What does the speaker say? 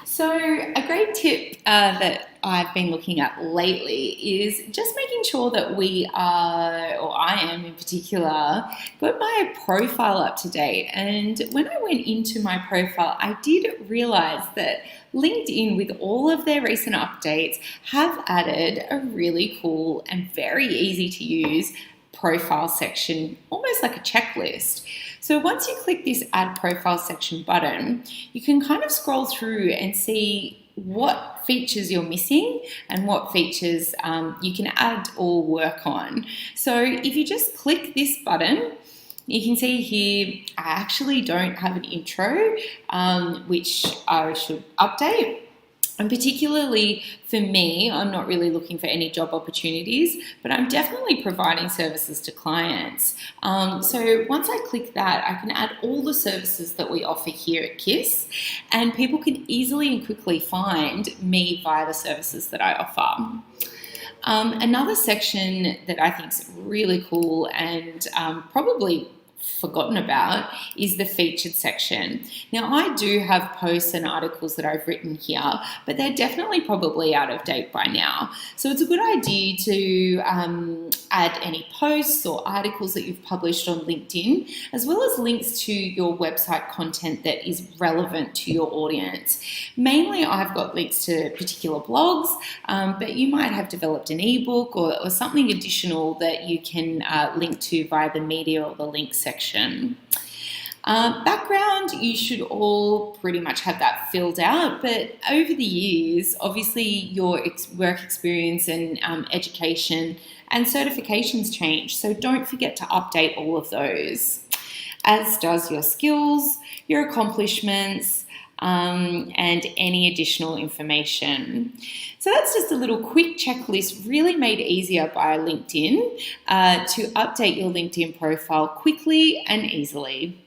So, a great tip that I've been looking at lately is just making sure that we are, or I am in particular, got my profile up to date. And when I went into my profile, I did realize that LinkedIn, with all of their recent updates, have added a really cool and very easy to use profile section, almost like a checklist. So once you click this add profile section button, you can kind of scroll through and see what features you're missing and what features you can add or work on. So if you just click this button, you can see here I actually don't have an intro, which I should update. And particularly for me, I'm not really looking for any job opportunities, but I'm definitely providing services to clients. So once I click that, I can add all the services that we offer here at K.I.S, and people can easily and quickly find me via the services that I offer. Another section that I think is really cool and probably forgotten about is the featured section. Now, I do have posts and articles that I've written here, but they're definitely probably out of date by now. So it's a good idea to add any posts or articles that you've published on LinkedIn, as well as links to your website content that is relevant to your audience. Mainly, I've got links to particular blogs, but you might have developed an ebook or something additional that you can link to via the media or the links section. Background, you should all pretty much have that filled out, but over the years, obviously your work experience and education and certifications change, so don't forget to update all of those, as does your skills, your accomplishments, and any additional information. So that's just a little quick checklist, really made easier by LinkedIn, to update your LinkedIn profile quickly and easily.